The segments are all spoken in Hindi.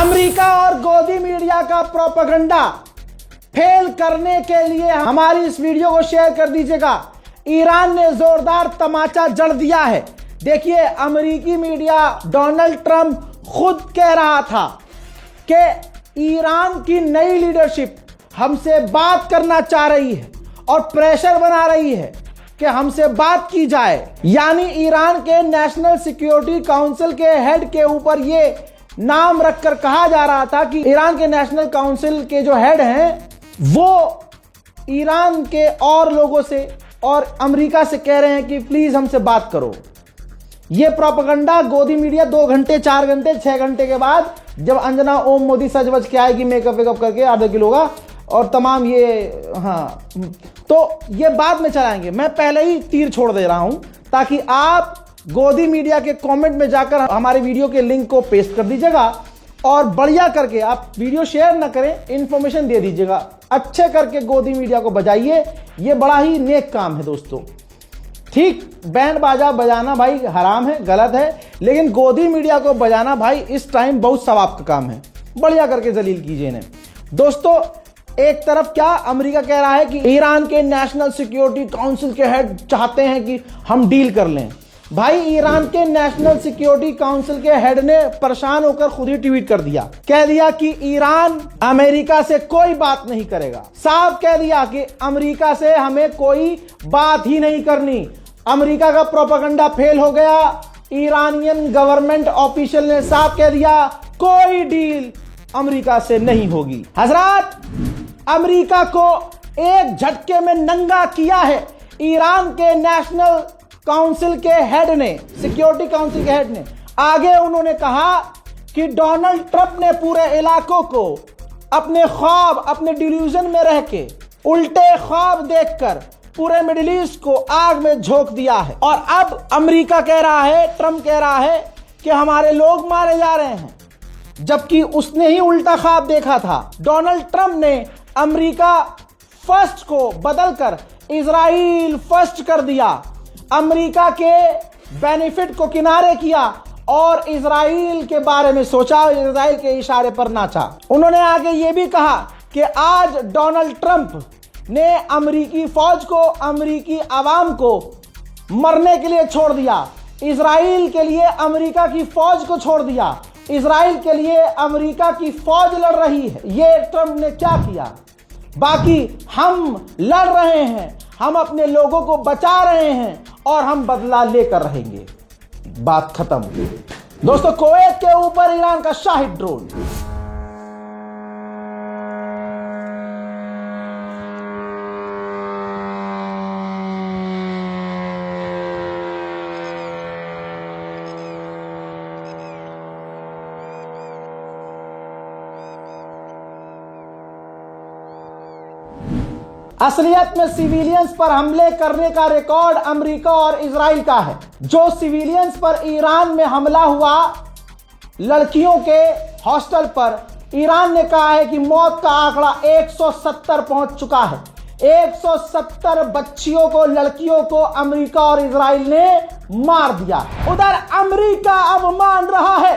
अमेरिका और गोदी मीडिया का प्रोपेगेंडा फेल करने के लिए हमारी इस वीडियो को शेयर कर दीजिएगा। ईरान ने जोरदार तमाचा जड़ दिया है। देखिए, अमेरिकी मीडिया डोनाल्ड ट्रंप खुद कह रहा था कि ईरान की नई लीडरशिप हमसे बात करना चाह रही है और प्रेशर बना रही है कि हमसे बात की जाए। यानी ईरान के नेशनल सिक्योरिटी काउंसिल के हेड के ऊपर ये नाम रखकर कहा जा रहा था कि ईरान के नेशनल काउंसिल के जो हेड हैं वो ईरान के और लोगों से और अमेरिका से कह रहे हैं कि प्लीज हमसे बात करो। यह प्रोपेगेंडा गोदी मीडिया 2 घंटे 4 घंटे 6 घंटे के बाद जब अंजना ओम मोदी सज बज के आएगी मेकअप वेकअप करके आधा किलो का और तमाम ये तो ये बाद में चलाएंगे। मैं पहले ही तीर छोड़ दे रहा हूं ताकि आप गोदी मीडिया के कमेंट में जाकर हमारे वीडियो के लिंक को पेस्ट कर दीजिएगा और बढ़िया करके आप वीडियो शेयर ना करें, इंफॉर्मेशन दे दीजिएगा। अच्छे करके गोदी मीडिया को बजाइए, ये बड़ा ही नेक काम है दोस्तों। ठीक, बैंड बाजा बजाना भाई हराम है, गलत है, लेकिन गोदी मीडिया को बजाना भाई इस टाइम बहुत सवाब का काम है। बढ़िया करके जलील कीजिए इन्हें। दोस्तों, एक तरफ क्या अमेरिका कह रहा है कि ईरान के नेशनल सिक्योरिटी काउंसिल के हेड चाहते हैं कि हम डील कर लें। भाई, ईरान के नेशनल सिक्योरिटी काउंसिल के हेड ने परेशान होकर खुद ही ट्वीट कर दिया, कह दिया कि ईरान अमेरिका से कोई बात नहीं करेगा। साफ कह दिया कि अमेरिका से हमें कोई बात ही नहीं करनी। अमेरिका का प्रोपेगेंडा फेल हो गया। ईरानियन गवर्नमेंट ऑफिशियल ने साफ कह दिया कोई डील अमेरिका से नहीं होगी। हजरात, अमेरिका को एक झटके में नंगा किया है ईरान के नेशनल काउंसिल के हेड ने, सिक्योरिटी काउंसिल के हेड ने। आगे उन्होंने कहा कि डोनाल्ड ट्रंप ने पूरे इलाकों को अपने ख्वाब, अपने डिल्यूजन में रह के उल्टे ख्वाब देखकर पूरे मिडिल ईस्ट को आग में झोंक दिया है। और अब अमेरिका कह रहा है, ट्रंप कह रहा है कि हमारे लोग मारे जा रहे हैं, जबकि उसने ही उल्टा ख्वाब देखा था। डोनाल्ड ट्रंप ने अमेरिका फर्स्ट को बदलकर इजराइल फर्स्ट कर दिया। अमेरिका के बेनिफिट को किनारे किया और इजराइल के बारे में सोचा, इजराइल के इशारे पर नाचा। उन्होंने आगे यह भी कहा कि आज डोनाल्ड ट्रंप ने अमेरिकी फौज को, अमेरिकी आवाम को मरने के लिए छोड़ दिया। इजराइल के लिए अमेरिका की फौज को छोड़ दिया। इजराइल के लिए अमेरिका की फौज लड़ रही है। ये ट्रंप ने क्या किया? बाकी हम लड़ रहे हैं, हम अपने लोगों को बचा रहे हैं और हम बदला लेकर रहेंगे। बात खत्म। दोस्तों, कुवैत के ऊपर ईरान का शाहिद ड्रोन। असलियत में सिविलियंस पर हमले करने का रिकॉर्ड अमेरिका और इजराइल का है। जो सिविलियंस पर ईरान में हमला हुआ, लड़कियों के हॉस्टल पर, ईरान ने कहा है कि मौत का आंकड़ा 170 पहुंच चुका है। 170 बच्चियों को, लड़कियों को अमेरिका और इजराइल ने मार दिया। उधर अमेरिका अब मान रहा है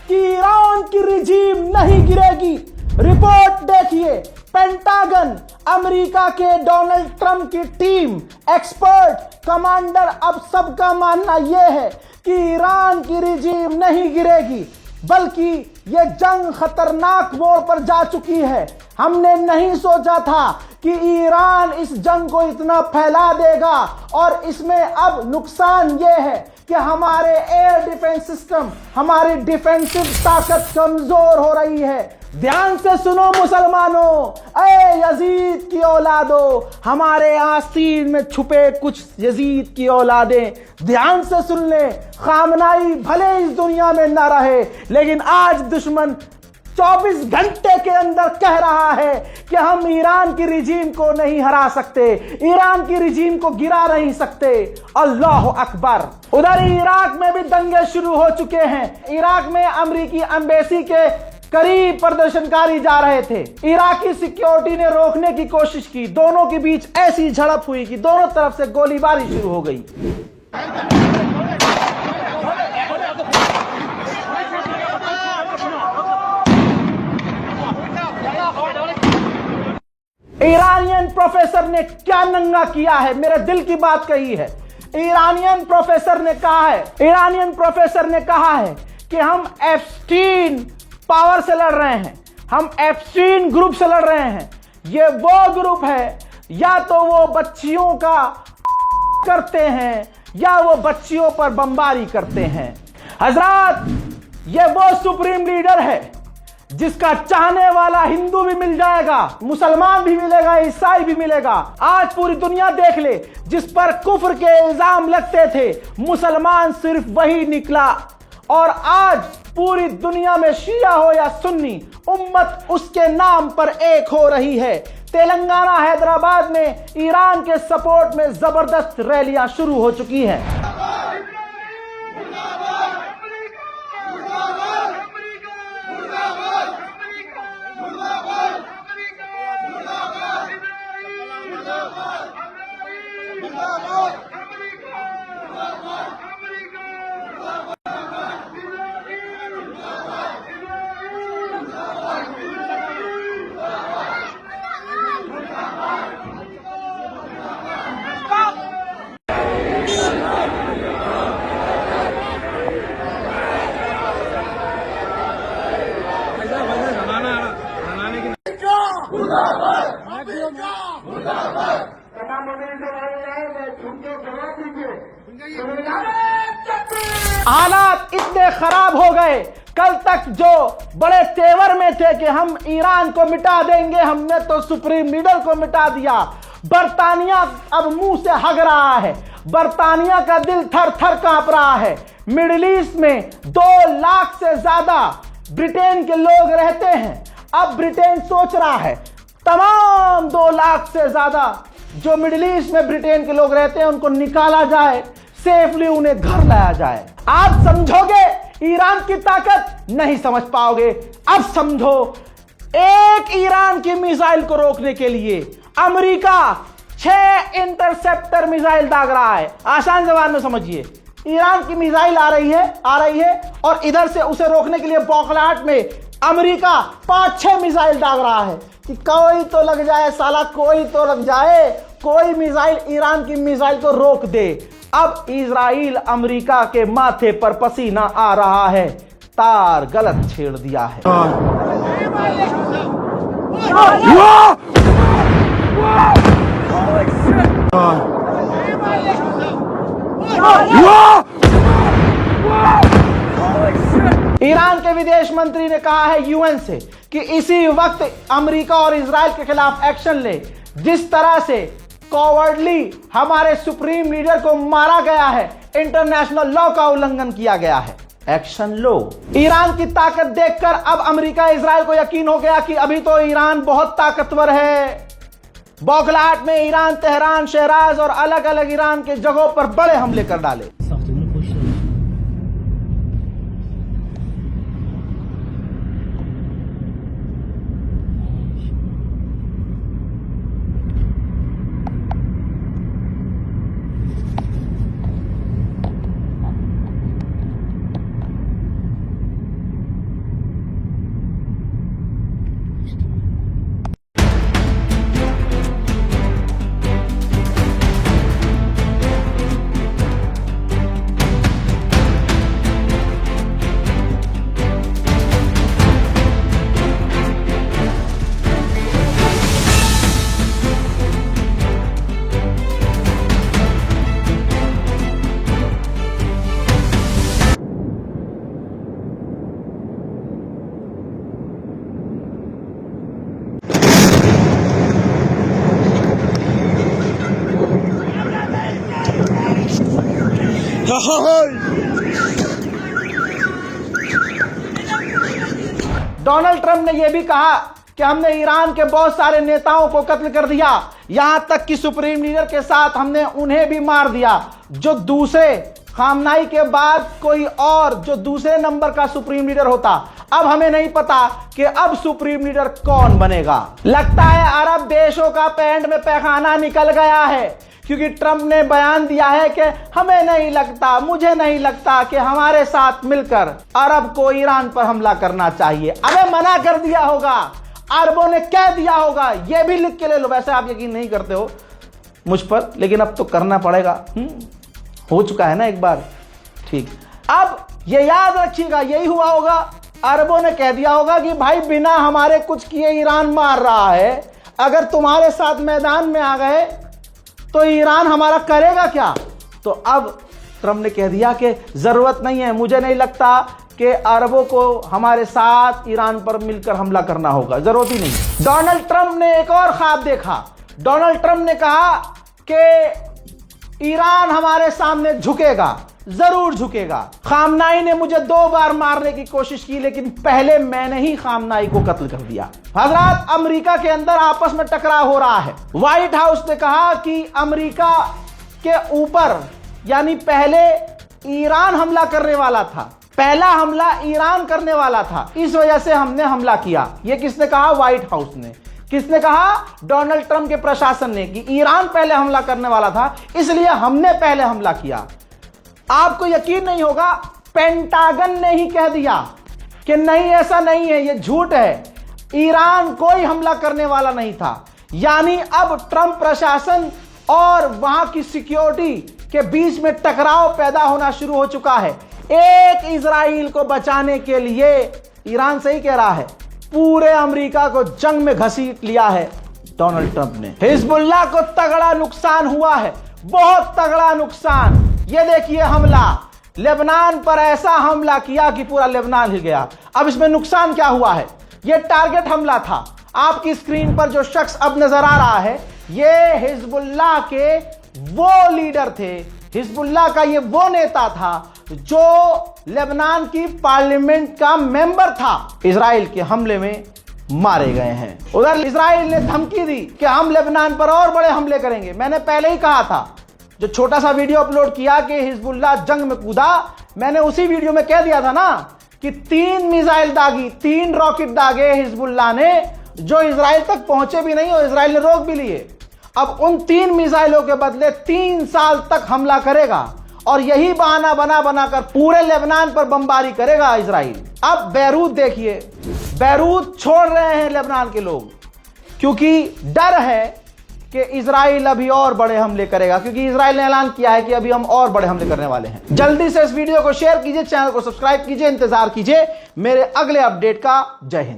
कि ईरान की रिजीम नहीं गिरेगी। रिपोर्ट देखिए, पेंटागन, अमेरिका के डोनाल्ड ट्रंप की टीम, एक्सपर्ट, कमांडर, अब सबका मानना यह है कि ईरान की रिजीम नहीं गिरेगी, बल्कि यह जंग खतरनाक मोड़ पर जा चुकी है। हमने नहीं सोचा था कि ईरान इस जंग को इतना फैला देगा और इसमें अब नुकसान यह है कि हमारे एयर डिफेंस सिस्टम, हमारी डिफेंसिव ताकत कमजोर हो रही है। ध्यान से सुनो मुसलमानों, ऐ यजीद की औलादो, हमारे आस्तीन में छुपे कुछ यजीद की औलादें, ध्यान से सुन ले। खामनाई भले इस दुनिया में ना रहे, लेकिन आज दुश्मन 24 घंटे के अंदर कह रहा है कि हम ईरान की रिजीम को नहीं हरा सकते, ईरान की रिजीम को गिरा नहीं सकते। अल्लाह अकबर। उधर इराक में भी दंगे शुरू हो चुके हैं। इराक में अमेरिकी एम्बेसी के करीब प्रदर्शनकारी जा रहे थे। इराकी सिक्योरिटी ने रोकने की कोशिश की। दोनों के बीच ऐसी झड़प हुई कि दोनों तरफ से गोलीबारी शुरू हो गई। ईरानियन प्रोफेसर ने क्या नंगा किया है, मेरे दिल की बात कही है। ईरानियन प्रोफेसर ने कहा है कि हम एप्स्टीन पावर से लड़ रहे हैं, हम एप्स्टीन ग्रुप से लड़ रहे हैं। ये वो ग्रुप है या तो वो बच्चियों का करते हैं या वो बच्चियों पर बमबारी करते हैं। हजरात, ये वो सुप्रीम लीडर है जिसका चाहने वाला हिंदू भी मिल जाएगा, मुसलमान भी मिलेगा, ईसाई भी मिलेगा। आज पूरी दुनिया देख ले, जिस पर कुफ्र के इल्जाम लगते थे मुसलमान सिर्फ वही निकला। और आज पूरी दुनिया में शिया हो या सुन्नी, उम्मत उसके नाम पर एक हो रही है। तेलंगाना, हैदराबाद में ईरान के सपोर्ट में जबरदस्त रैलियां शुरू हो चुकी हैं। हालात इतने खराब हो गए, कल तक जो बड़े तेवर में थे कि हम ईरान को मिटा देंगे, हमने तो सुप्रीम लीडर को मिटा दिया। बरतानिया अब मुंह से हग रहा है, बरतानिया का दिल थर थर कांप रहा है। मिडिल ईस्ट में 2 लाख से ज्यादा ब्रिटेन के लोग रहते हैं। अब ब्रिटेन सोच रहा है तमाम 2 लाख से ज्यादा जो मिडिल ईस्ट में ब्रिटेन के लोग रहते हैं उनको निकाला जाए, सेफली उन्हें घर लाया जाए। आप समझोगे ईरान की ताकत? नहीं समझ पाओगे। अब समझो, एक ईरान की मिसाइल को रोकने के लिए अमेरिका 6 इंटरसेप्टर मिसाइल दाग रहा है। आसान जबान में समझिए, ईरान की मिसाइल आ रही है और इधर से उसे रोकने के लिए बौखलाहट में अमेरिका 5-6 मिसाइल दाग रहा है कि कोई तो लग जाए साला, कोई तो लग जाए, कोई मिसाइल ईरान की मिसाइल को रोक दे। अब इजराइल अमेरिका के माथे पर पसीना आ रहा है, तार गलत छेड़ दिया है। ईरान के विदेश मंत्री ने कहा है यूएन से कि इसी वक्त अमेरिका और इजराइल के खिलाफ एक्शन ले। जिस तरह से कॉवर्डली हमारे सुप्रीम लीडर को मारा गया है, इंटरनेशनल लॉ का उल्लंघन किया गया है, एक्शन लो। ईरान की ताकत देखकर अब अमेरिका इजराइल को यकीन हो गया कि अभी तो ईरान बहुत ताकतवर है। बौखलाहट में ईरान तेहरान, शहराज और अलग अलग ईरान के जगहों पर बड़े हमले कर डाले। डोनाल्ड ट्रंप ने यह भी कहा कि हमने ईरान के बहुत सारे नेताओं को कत्ल कर दिया, यहां तक कि सुप्रीम लीडर के साथ हमने उन्हें भी मार दिया। जो दूसरे खामनाई के बाद कोई और जो दूसरे नंबर का सुप्रीम लीडर होता, अब हमें नहीं पता कि अब सुप्रीम लीडर कौन बनेगा। लगता है अरब देशों का पैंट में पैखाना निकल गया है, क्योंकि ट्रंप ने बयान दिया है कि हमें नहीं लगता, मुझे नहीं लगता कि हमारे साथ मिलकर अरब को ईरान पर हमला करना चाहिए। अबे मना कर दिया होगा, अरबों ने कह दिया होगा, यह भी लिख के ले लो। वैसे आप यकीन नहीं करते हो मुझ पर, लेकिन अब तो करना पड़ेगा। हो चुका है ना एक बार, ठीक। अब ये याद रखिएगा, यही हुआ होगा, अरबों ने कह दिया होगा कि भाई बिना हमारे कुछ किए ईरान मार रहा है, अगर तुम्हारे साथ मैदान में आ गए तो ईरान हमारा करेगा क्या। तो अब ट्रंप ने कह दिया कि जरूरत नहीं है, मुझे नहीं लगता कि अरबों को हमारे साथ ईरान पर मिलकर हमला करना होगा, जरूरत ही नहीं। डोनाल्ड ट्रंप ने एक और ख्वाब देखा। डोनाल्ड ट्रंप ने कहा कि ईरान हमारे सामने झुकेगा, जरूर झुकेगा। खामनाई ने मुझे 2 बार मारने की कोशिश की, लेकिन पहले मैंने ही खामनाई को कत्ल कर दिया। हजरात, अमेरिका के अंदर आपस में टकराव हो रहा है। व्हाइट हाउस ने कहा कि अमेरिका के ऊपर, यानी पहले ईरान हमला करने वाला था, पहला हमला ईरान करने वाला था, इस वजह से हमने हमला किया। यह किसने कहा? व्हाइट हाउस ने। किसने कहा? डोनाल्ड ट्रंप के प्रशासन ने, कि ईरान पहले हमला करने वाला था, इसलिए हमने पहले हमला किया। आपको यकीन नहीं होगा, पेंटागन ने ही कह दिया कि नहीं, ऐसा नहीं है, यह झूठ है, ईरान कोई हमला करने वाला नहीं था। यानी अब ट्रंप प्रशासन और वहां की सिक्योरिटी के बीच में टकराव पैदा होना शुरू हो चुका है। एक इजराइल को बचाने के लिए, ईरान सही कह रहा है, पूरे अमेरिका को जंग में घसीट लिया है डोनाल्ड ट्रंप ने। हिजबुल्लाह को तगड़ा नुकसान हुआ है, बहुत तगड़ा नुकसान। ये देखिए हमला, लेबनान पर ऐसा हमला किया कि पूरा लेबनान हिल गया। अब इसमें नुकसान क्या हुआ है? यह टारगेट हमला था। आपकी स्क्रीन पर जो शख्स अब नजर आ रहा है, ये हिजबुल्लाह के वो लीडर थे, हिजबुल्लाह का ये वो नेता था जो लेबनान की पार्लियामेंट का मेंबर था। इजराइल के हमले में मारे गए हैं। उधर इजराइल ने धमकी दी कि हम लेबनान पर और बड़े हमले करेंगे। मैंने पहले ही कहा था, जो छोटा सा वीडियो अपलोड किया कि हिजबुल्लाह जंग में कूदा, मैंने उसी वीडियो में कह दिया था ना कि 3 मिसाइल दागी, 3 रॉकेट दागे हिजबुल्लाह ने, जो इजराइल तक पहुंचे भी नहीं और इजराइल ने रोक भी लिए। अब उन 3 मिसाइलों के बदले 3 साल तक हमला करेगा और यही बहाना बना बनाकर पूरे लेबनान पर बमबारी करेगा इजराइल। अब बैरूत देखिए, बैरूत छोड़ रहे हैं लेबनान के लोग, क्योंकि डर है कि इजराइल अभी और बड़े हमले करेगा, क्योंकि इजराइल ने ऐलान किया है कि अभी हम और बड़े हमले करने वाले हैं। जल्दी से इस वीडियो को शेयर कीजिए, चैनल को सब्सक्राइब कीजिए, इंतजार कीजिए मेरे अगले अपडेट का। जय हिंद।